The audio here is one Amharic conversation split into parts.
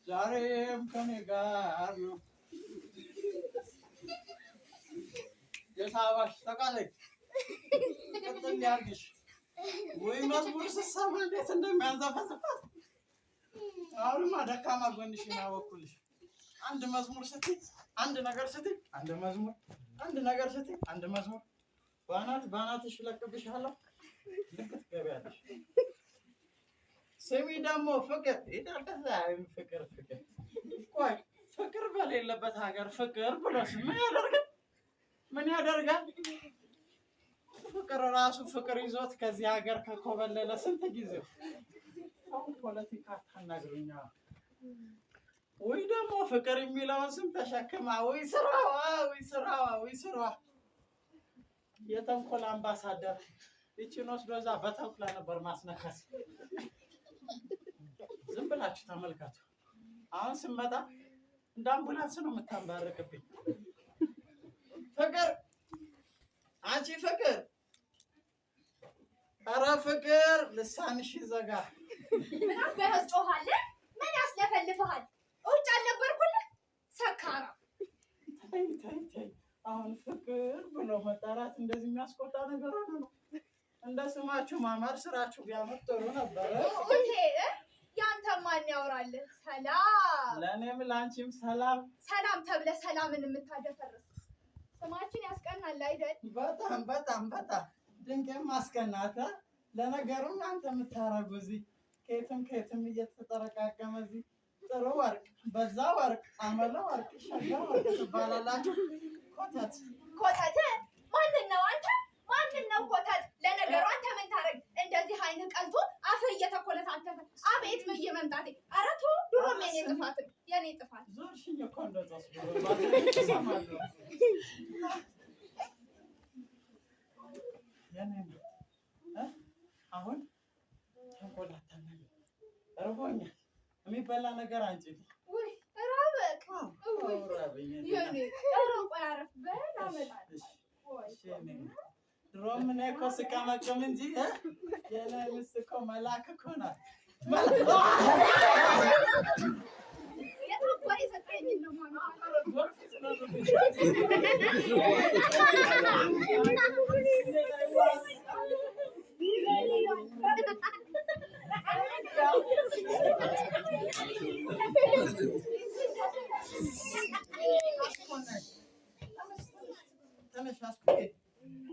ዛሬም ከኔ ጋር ነው የሳባሽ ተቃለይ ቅጥል ያርግሽ ወይ መዝሙር ስትሰማ እንዴት እንደሚያንዘፈዝፋት አሁንማ ደካማ ጎንሽን አወኩልሽ። አንድ መዝሙር ስትይ አንድ ነገር ስትይ አንድ መዝሙር አንድ ነገር ስትይ አንድ መዝሙር ባናትሽ ለቅብሻለሁ ልክ ትገቢያለሽ። ስሚ ደግሞ ፍቅር ይዳልተዛይም ፍቅር ቆይ ፍቅር በሌለበት ሀገር ፍቅር ብሎሽ ምን ያደርጋል? ፍቅር ራሱ ፍቅር ይዞት ከዚህ ሀገር ከኮበለለ ስንት ጊዜው። አሁን ፖለቲካ ታናግሩኛ ወይ ደግሞ ፍቅር የሚለውን ስም ተሸክማ ወይ ስራዋ የተንኮል አምባሳደር ይቺን ወስዶ እዛ በተኩላ ነበር ማስነከስ። ዝም ብላችሁ ተመልከቱ። አሁን ስመጣ እንደ አምቡላንስ ነው የምታንባርቅብኝ። ፍቅር አንቺ ፍቅር ኧረ ፍቅር ልሳንሽ ይዘጋ። ምን አበህስ ጮኻለህ? ምን ያስለፈልፍሃል? ውጭ አልነበርኩልህ ሰካራ። ተይ አሁን ፍቅር ብሎ መጣራት እንደዚህ የሚያስቆጣ ነገር ሆነ ነው? እንደ ስማችሁ ማማር ስራችሁ ቢያምር ጥሩ ነበረ። ያንተ ማን ያወራልህ? ሰላም ለእኔም ለአንቺም ሰላም ተብለህ ሰላምን የምታደፈርስ ስማችን ያስቀናል አይደል? በጣም ድንቅም ማስቀናት። ለነገሩ እናንተ የምታረጉ እዚህ ከየትም እየተጠረቃቀመ እዚህ ጥሩ ወርቅ በዛ ወርቅ አመለ ወርቅ ሸጋ ወርቅ ትባላላችሁ። ኮተት ማንን ነው አንተ? ማንን ነው ኮተት? ለነገሩ አንተ ምን ታረግ? እንደዚህ አይነት ቀልቶ አፍህ እየተኮለታተፈ አቤት ብዬ መምጣቴ። ኧረ ተው ድሮም የኔ ጥፋት ዞርሽኝ እኮ እንደዛስ ሰማለሁ። አሁን ተንኮላታና እርቦኛል። የሚበላ ነገር አንቺ ወይ ራበክ? ራበኝ። ቆይ አረፍ በል አመጣለሁ። ድሮም እኔ እኮ ስቀመቅም እንጂ የእኔ ሚስት እኮ መልአክ እኮ ናት።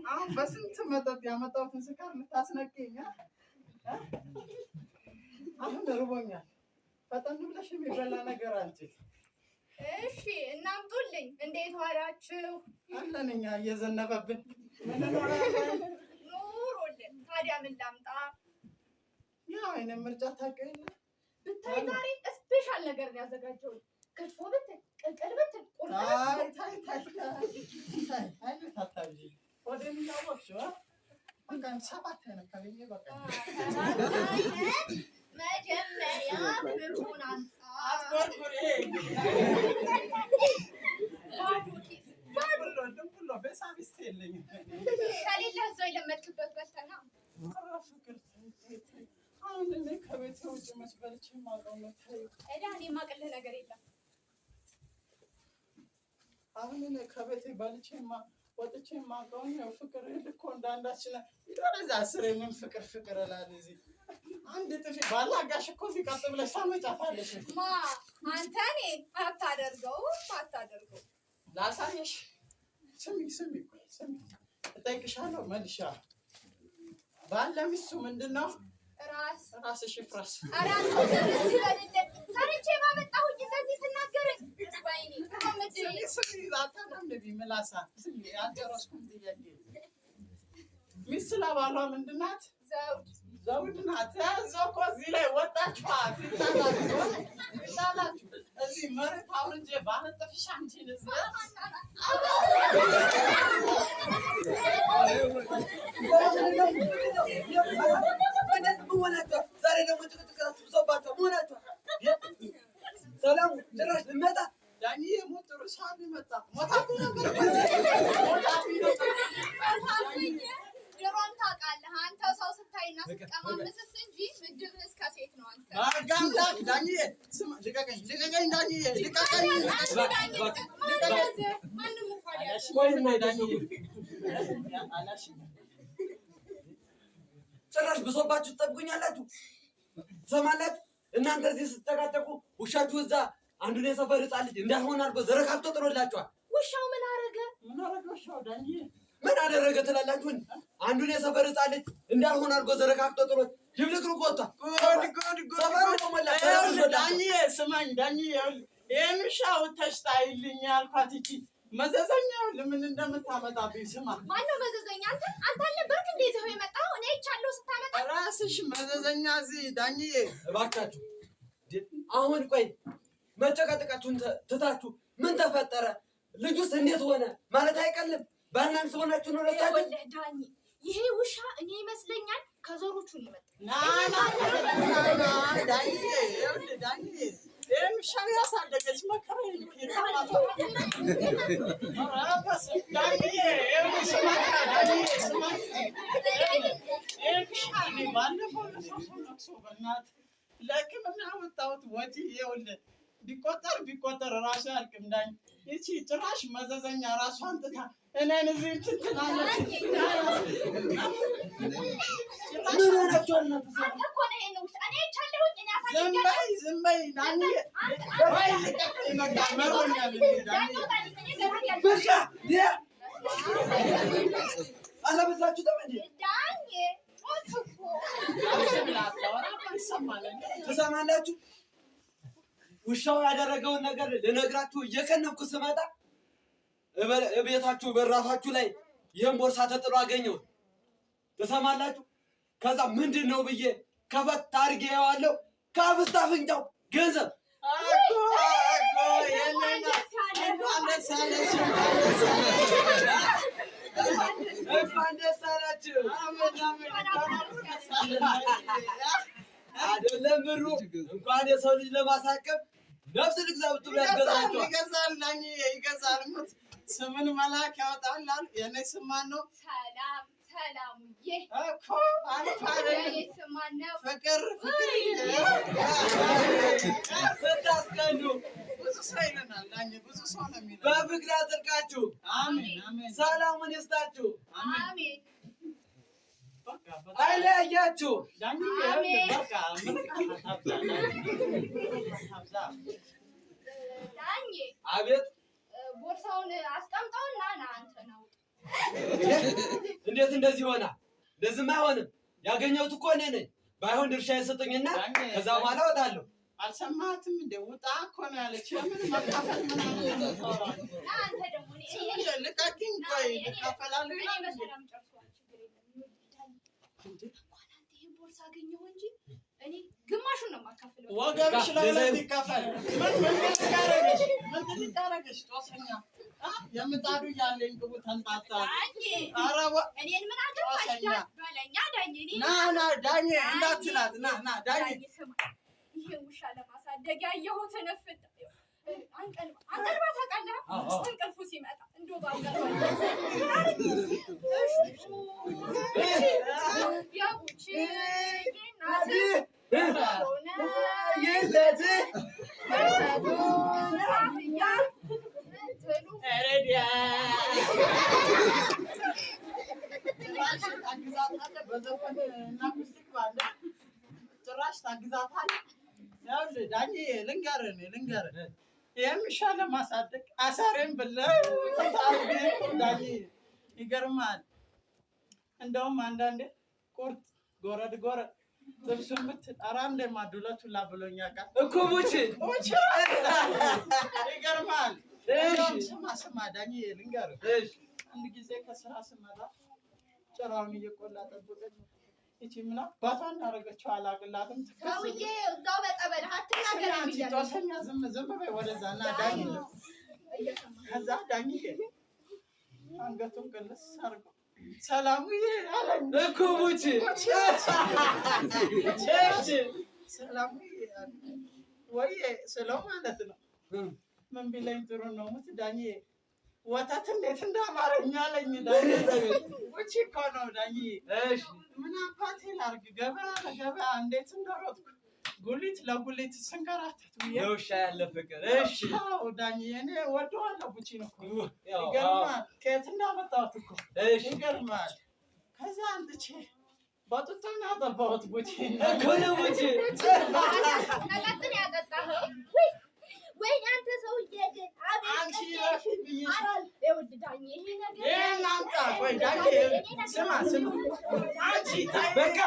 አሁን በስንት መጠጥ ያመጣሁትን ስካር ልታስነቂኝ? አሁን እርቦኛል። ፈጠን ብለሽ የሚበላ ነገር አንቺ። እሺ እናምጡልኝ። እንዴት ዋላችሁ? አለን እኛ እየዘነበብን ኑሮልን። ታዲያ ምን ላምጣ? ያው አይነት ምርጫ ታውቂው የለ ብታይ ዛሬ ስፔሻል ነገር ነው ያዘጋጀሁት። ክትፎ ብትል ቅቅል ብትል ወደኔ ያወቅሽው በቃ ሰባት አይነት ከበየ በቃ መጀመሪያ ብሩን አንጣ አትቆርቁሪ ባዶ በሳቢስ የለኝም ከሌለ እዛው የለመድክበት በልተና ፍቅር አሁን እኔ ከቤት ውጭ መስበልች የማውቀው ነው። እኔ የማቅልህ ነገር የለም። አሁን እኔ ከቤት ባልቼ ወጥቼ የማውቀው ነው። ፍቅር ልኮ እንዳንዳችን ይደረዛ ስሬ ምን ፍቅር እላለሁ። እዚህ አንድ ጥፊ ባላጋሽ እኮ ሲቀጥ ብለሽ ታመጫታለሽ። አንተ እኔ አታደርገው ላሳየሽ። ስሚ እጠይቅሻለሁ መልሻ ባለ ሚስቱ ምንድን ነው? ራስሽ ይፍራስ። ኧረ አንተ ይበልልህ። ሰርቼ ባመጣሁኝ እንደዚህ ትናገረኝ? ወይኔ ምላሳ አልጨረስኩም። ጥያቄ ሚስት ለባሏ ምንድን ናት? ዘውድ ናት። እዛው እኮ እዚህ ላይ ወጣችኋ ፊታላችሁ እዚህ መሬት አውርጄ ባነጥፍሽ አንቺን እዚህ ዛሬ ደግሞ ጭቅጭቃችሁ ብሶባቸው መሆናቸው ሰላሙ ጭራሽ ልመጣ ያኔ ሞተሩ ሳቢ መጣ ሞታቱ ነበር። ድሮም ታውቃለህ አንተ ሰው ስታይና ስትቀማምስስ እንጂ ምድብህ እስከ ሴት ነው። አንተ አጋምላክ ዳንዬ ስማ ልቀቀኝ ዳንዬ ልቀቀኝ ማንም እንኳን ቆይና ዳንዬ አላሽ ጭራሽ ብሶባችሁ ትጠብቁኛላችሁ ትሰማላችሁ እናንተ እዚህ ስትጨቃጨቁ ውሻችሁ እዛ አንዱን የሰፈር ሕፃን ልጅ እንዳልሆነ አድርጎ ዘረካክቶ ጥሎላችኋል ውሻው ምን አደረገ ውሻው ዳንዬ ምን አደረገ ትላላችሁ አንዱን የሰፈር ሕፃን ልጅ እንዳልሆነ አድርጎ ዘረካክቶ ጥሎት ድብልቅልቁ ወጣ ሰፈሩ ተሞላ ዳንዬ ስማኝ ዳንዬ ይሄን ውሻው ተሽታይልኝ ያልኳት እቺ መዘዘኛው ለምን እንደምታመጣብኝ ስማ ማነው መዘዘኛ አንተ አልነበርክ እንዴ ይዘው የመጣው እኔ ይቻለው ስታመጣ ራስሽ መዘዘኛ እዚህ ዳንዬ እባካችሁ አሁን ቆይ መጨቃጨቃችሁን ትታችሁ ምን ተፈጠረ ልጁስ እንዴት ሆነ ማለት አይቀልም ባናንስ ሆናችሁ ነው ለታችሁ ዳኒ ይሄ ውሻ እኔ ይመስለኛል ከዘሮቹ ነው የመጣው ዳንዬ ሻው ያሳደገች መከራ ለሕክምና ወጣሁት ወዲህ ይኸውልህ ቢቆጠር ራሱ ያልቅም ዳኝ ይቺ ጭራሽ መዘዘኛ ራሷን ጥታ እኔን እዚህ እንትን ትላለች ዝም በይ ዳንዬ አለበዛችሁትም እንዴ ትሰማላችሁ ውሻው ያደረገውን ነገር ልነግራችሁ እየከነፍኩ ስመጣ እቤታችሁ በራፋችሁ ላይ ይሄን ቦርሳ ተጥሎ አገኘው ትሰማላችሁ ከዛ ምንድነው ብዬ ከፈት አድርጌ ያዋለው ከአፍስታ አፍንጫው ገንዘብ እንኳን ደስ አላችሁ አይደለም ብሩ እንኳን የሰው ልጅ ለማሳቀም ነፍስ ልግዛ ብትሉ ያስገዛቸዋል ይገዛል ስምን መላክ ያወጣል የኔ ስም ማን ነው ሰላሙዬ እኮ ፍቅር ስታስቀኑ ብዙ ሰው ይለናል ዳኝ ብዙ ሰው ነው የሚለው በፍቅር ያጽድቃችሁ አሜን ሰላሙን ይስጣችሁ አሜን አይለያያችሁ ዳኝ በቃ ዳኝ አቤት ቦርሳውን አስቀምጠውና ና አንተ ነው እንዴት እንደዚህ ሆና ለዝም አይሆንም ያገኘሁት እኮ እኔ ነኝ ባይሆን ድርሻ ይሰጡኝና ከዛ በኋላ እወጣለሁ አልሰማህትም እንደ ውጣ እኮ ነው ያለች ለምን መካፈል ምናምን አንተ ደግሞ ልቀቂኝ ቆይ ልካፈላለሁ ይላል ቦርሳ አገኘሁ እንጂ እኔ ግማሹን ነው የማካፍለው ወገብሽ ለሁለት ይካፈል ምን ልታረግሽ ጦሰኛ የምጣዱ እያለኝ ግቡ ተንጣጣ እኔን ምን አገባሽ በለኛ ዳኝ ና ዳኝ እንዳትላት ና ዳኝ ይሄ ውሻ ለማሳደግ ያየሁትን ፍጥ አንቀልባ ታውቃለህ እንቅልፉ ሲመጣ እንደው ባንቀልባ ያቡች ናት ይዘት ጭራሽ ታግዛታለህ ዳኝ ልንገርህ ይህም ውሻ ለማሳደግ አሳሬን ብለህ ዳኝ ይገርማል እንደውም አንዳንዴ ቁርጥ ጎረድ ጥብሱን ብትል ኧረ አንዴ ማዱለቱ ላብሎኛ ቃል እኮ ሙች ይገርማል ስማ ዳኝ ልንገርህ አንድ ጊዜ ከስራ ስመጣ ጭራውን እየቆላ ጠብቀኝ እቺ ምን አባቷ እንዳደረገችው አላቅላትም ሰውዬ እዛው በጸበል አትናገር ጦሰኛ ዝም በይ ወደዛ እና ዳኝ ከዛ ዳኝ አንገቱን ቅልስ አድርጎ ሰላሙዬ አለኝ እኮ ሙች ሰላሙዬ ወይ ስለው ማለት ነው ምን ቢለኝ ጥሩ ነው ሙት ዳኝ ወተት እንዴት እንዳማረኝ አለኝ ዳኝ ውጪ እኮ ነው ዳኝ ምን አባቴ ላድርግ ገበያ እንዴት እንደሮጥኩ ጉሊት ለጉሊት ስንከራተት የውሻ ያለ ፍቅር። እሺ ዳኝዬ እኔ ወደዋለሁ ቡቺን እኮ ይገርማል። ከየት እንዳመጣሁት እኮ ይገርማል። ከዛ አንጥቼ በጡጦና አጠባሁት ቡቺን እኮ ነው ቡቺ ነቀጥን ያጠጣኸው ወይ አንተ ሰውዬ ግን አቤት አንቺ ለፊት ብዬሻል። ይኸውልህ ዳኝ ይሄ ነገር ይሄን አምጣ። ቆይ ዳኝ ስማ አንቺ በቃ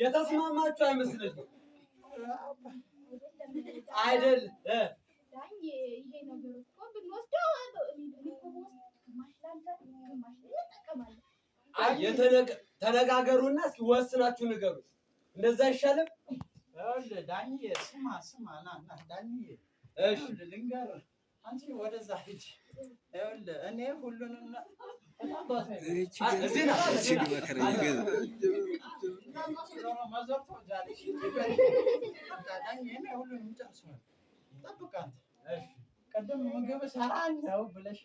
የተስማማችሁ አይመስልም አይደል? ዳኝ ይሄ ነገር እኮ ብንወስደው ግማሽ ላንተ ግማሽ እንጠቀማለን። ተነጋገሩና እስኪ ወስናችሁ ንገሩ። እንደዛ አይሻልም? ይኸውልህ ዳኝዬ ስማ ና ዳኝዬ እሺ ልንገርህ አንቺ ወደዛ ሂጂ። ይኸውልህ እኔ ሁሉንም ቅድም ምግብ ሰራለሁ ብለሽ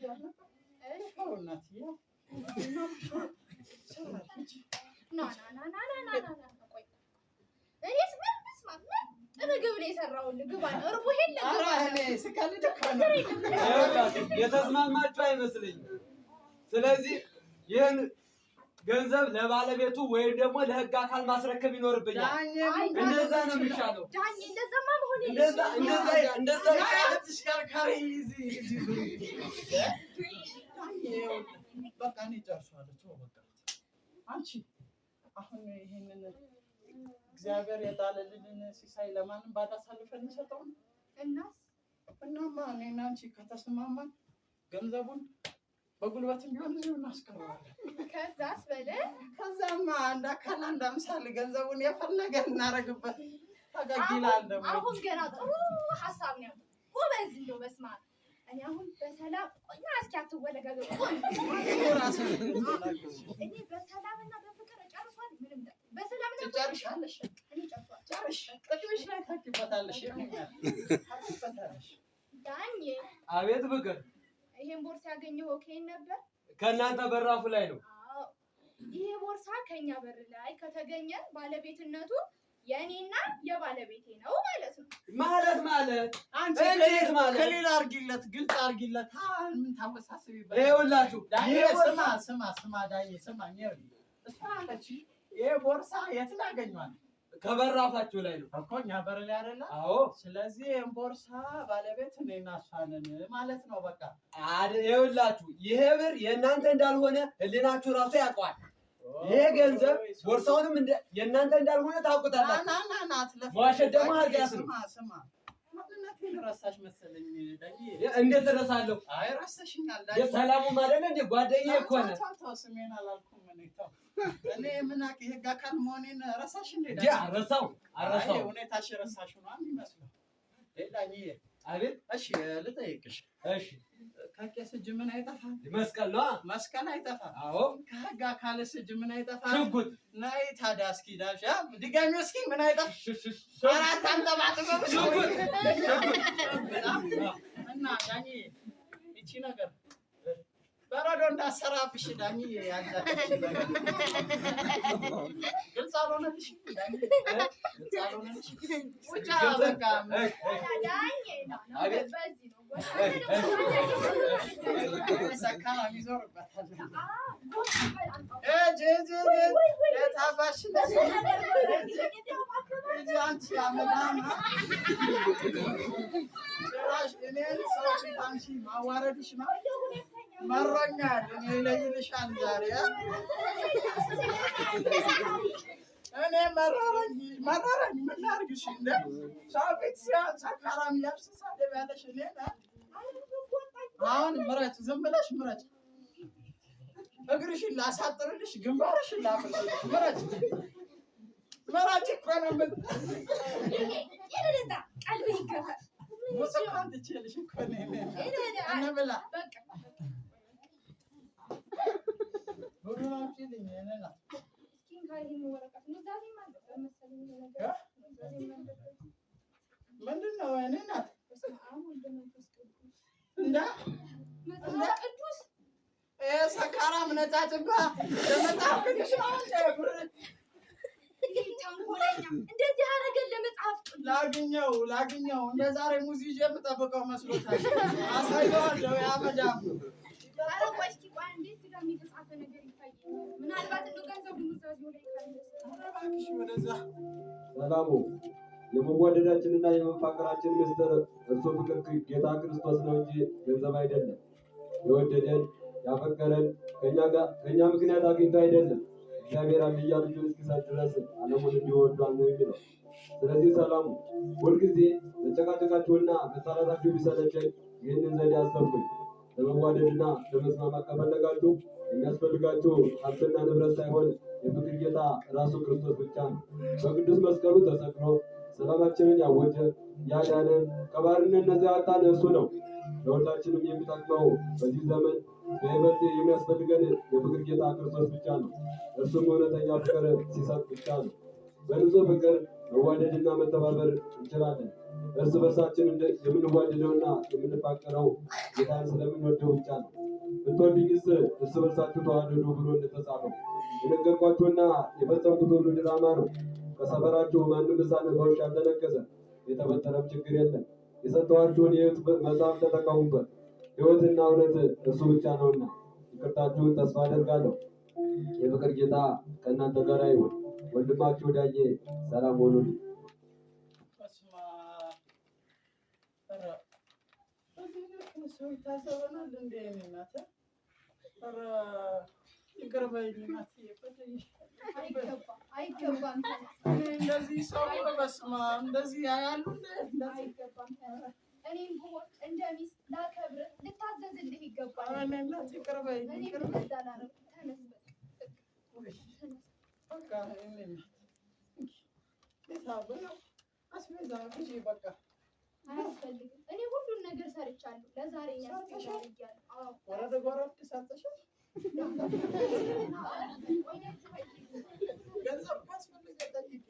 ምግብ ነው የሰራሁልህ። ግባ ነው እርቦህ የተስማማችሁ አይመስለኝም። ስለዚህ ይህን ገንዘብ ለባለቤቱ ወይም ደግሞ ለሕግ አካል ማስረከብ ይኖርብኛል። እንደዛ ነው የሚሻለው። እንደዛ ይሻላል። ተሽከርካሪ በቃ እኔ ጨርሻለሁ። በቃ አንቺ አሁን ይሄንን እግዚአብሔር የጣለልንን ሲሳይ ለማንም ባዳሳልፈን እንሰጠው ነው። እናማ እኔና አንቺ ከተስማማን ገንዘቡን በጉልበትም ቢሆን እዚሁ እናስቀረዋለን። ከዛማ አንድ አካል አንድ አምሳል ገንዘቡን የፈለገ እናደርግበት ፈገግ ይላል። ደግሞ አሁን ገና ጥሩ ሀሳብ ነው። ጎበዝ እንደው በስመ አብ እኔ አሁን በሰላም ቆይና እስኪ አትወለጋገሩ። እኔ በሰላምና በፍቅር እጨርሷለሁ። ምንም በሰላምና ትጨርሻለሽ። ጨርሽ ጥቅምሽ ላይ ታኪበታለሽ። ዳኝ አቤት ፍቅር፣ ይሄን ቦርሳ ያገኘኸው ከየት ነበር? ከእናንተ በራፉ ላይ ነው። ይሄ ቦርሳ ከኛ በር ላይ ከተገኘ ባለቤትነቱ የኔና የባለቤቴ ነው ማለት ነው። ማለት አንቺ እንዴት ማለት ከሌላ አርጊለት፣ ግልጽ አርጊለት። ምን ታወሳስቢበት? ይኸውላችሁ ስማ ዳዬ ስማኝ። እሷ አለች ይሄ ቦርሳ የት ላገኘዋል? ከበራፋችሁ ላይ ነው እኮ እኛ በር ላይ አይደለ? አዎ። ስለዚህ ይሄን ቦርሳ ባለቤት እኔና እሷ ነን ማለት ነው። በቃ ይኸውላችሁ ይሄ ብር የእናንተ እንዳልሆነ ህሊናችሁ ራሱ ያውቀዋል። ይሄ ገንዘብ ቦርሳውንም የእናንተ እንዳልሆነ ታውቁታላችሁ። ዋሸት ደግሞ ኃጢአት ነው። ስማ ማንነቴን ረሳሽ መሰለኝ። እንዴት እረሳለሁ? አይ ረሳሽኛል። የሰላሙ ማለት እንደ ጓደኛዬ እኮ ነህ። ስሜን አላልኩም እኔ ምን የህግ አካል መሆኔን ረሳሽ እንዴ? አረሳው ሁኔታሽ ረሳሽ ነው የሚመስለው። ዳኝዬ አቤት። እሺ ልጠይቅሽ። እሺ ከቄስ እጅ ምን አይጠፋም? መስቀል ነው። መስቀል አይጠፋም። አዎ። ከህግ አካልስ እጅ ምን አይጠፋም? ሽጉጥ። ነይ ታዲያ እስኪ ዳብሻ ድጋሚ እስኪ ምን አይጠፋም? አራት አንጠባጥበው ሽጉጥ እና ዳኝዬ ይቺ ነገር በረዶ እንዳሰራብሽ ዳኝዬ ያዛችሽ ነገር ግልጽ አልሆነልሽም። ግልጽ አልሆነልሽም። ውጫ በቃ ሰካራ ይዞርበታል። የታባሽ አንቺ አመዳማ ጭራሽ እኔን ሰው ፊት አንቺ ማዋረድሽ ነው። መሮኛል። እኔ ይለይልሻል ዛሬ እኔ መረረኝ። ምን ላድርግሽ? እንደ ሰው ፊት ሰካራም እያልሽ ትሳደቢያለሽ። እኔ አሁን ምረጭ፣ ዝም ብለሽ ምረጭ። እግርሽን ላሳጥርልሽ፣ ግንባርሽን ላፍርስልሽ። ምረጭ እኮ ነው ቀልብህ ይገባል። ሙስካን ትችልሽ እኮ ነው እንብላ ምንድን ነው? እኔ ናት ቅዱስ ሰካራም ነጫጭባ ለመጽሐፍ ቅዱስ ነው። ተንኮለኛ እንደዚህ ላግኘው እንደ ዛሬ ሙዝ ይዤ የምጠብቀው መስሎታል። አሳየዋለሁ ያመዳም ሰላሙ የመዋደዳችንና የመፋቀራችን ምስጢር እርሱ ፍቅር ጌታ ክርስቶስ ነው እንጂ ገንዘብ አይደለም። የወደደን ያፈቀረን ከእኛ ምክንያት አግኝቶ አይደለም። እግዚአብሔር አንድያ ልጁን እስኪሰጥ ድረስ ዓለሙን እንዲሁ ወዷል ነው የሚለው። ስለዚህ ሰላሙ ሁልጊዜ መጨቃጨቃችሁና መጣላታችሁ ቢሰለቸኝ ይህንን ዘዴ አሰብኩኝ። ለመዋደድና ለመስማማት ከፈለጋችሁ የሚያስፈልጋችሁ ሀብትና ንብረት ሳይሆን የፍቅር ጌታ ራሱ ክርስቶስ ብቻ ነው። በቅዱስ መስቀሉ ተሰቅሎ ሰላማችንን ያወጀ ያዳነን ከባርነት ነፃ ያወጣን እርሱ ነው። ለሁላችንም የሚጠቅመው በዚህ ዘመን በይበልጥ የሚያስፈልገን የፍቅር ጌታ ክርስቶስ ብቻ ነው። እርሱም እውነተኛ ፍቅር ሲሰጥ ብቻ ነው። በንጹህ ፍቅር መዋደድና መተባበር እንችላለን። እርስ በርሳችን የምንዋደደውና የምንፋቀረው ጌታን ስለምንወደው ብቻ ነው። ብትወዱኝስ እርስ በርሳችሁ ተዋደዱ ብሎ እንደተጻፈው የነገርኳችሁና የፈጸምኩት ሁሉ ድራማ ነው። ከሰፈራችሁ ማንም ሕፃን በውሻ አልተነከሰ። የተፈጠረም ችግር የለም። የሰጠኋችሁን የሕይወት መጽሐፍ ተጠቀሙበት። ሕይወትና እውነት እርሱ ብቻ ነውና ይቅርታችሁን ተስፋ አደርጋለሁ። የፍቅር ጌታ ከእናንተ ጋር ይሁን። ወንድማችሁ ዳዬ ሰላም ሆኑልኝ። ሰው ይታሰበናል እንደ እናት ይቅር በይኝ እናትዬ። አይገባም። እንደዚህ ሰው በስመ አብ እንደዚህ ያያሉ። አይገባም። እኔም ብሆን እንደ ሚስት ላከብርህ ልታዘዝልህ ይገባል። እናት ይቅር በይኝ። እኔም እንደዛ ላደርግ ተነስ በቃ አስቤዛ ግዢ በቃ አያስፈልግም። እኔ ሁሉን ነገር ሰርቻለሁ። ለዛሬ ያስፈልጋል። ወረደ ጎረድ ሳትሽል ገንዘብ ካስፈልገ ጠይቂ።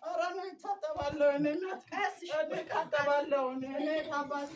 ኧረ እኔ እታጠባለሁ። እኔ እናት እታጠባለሁ። እኔ ከአባቴ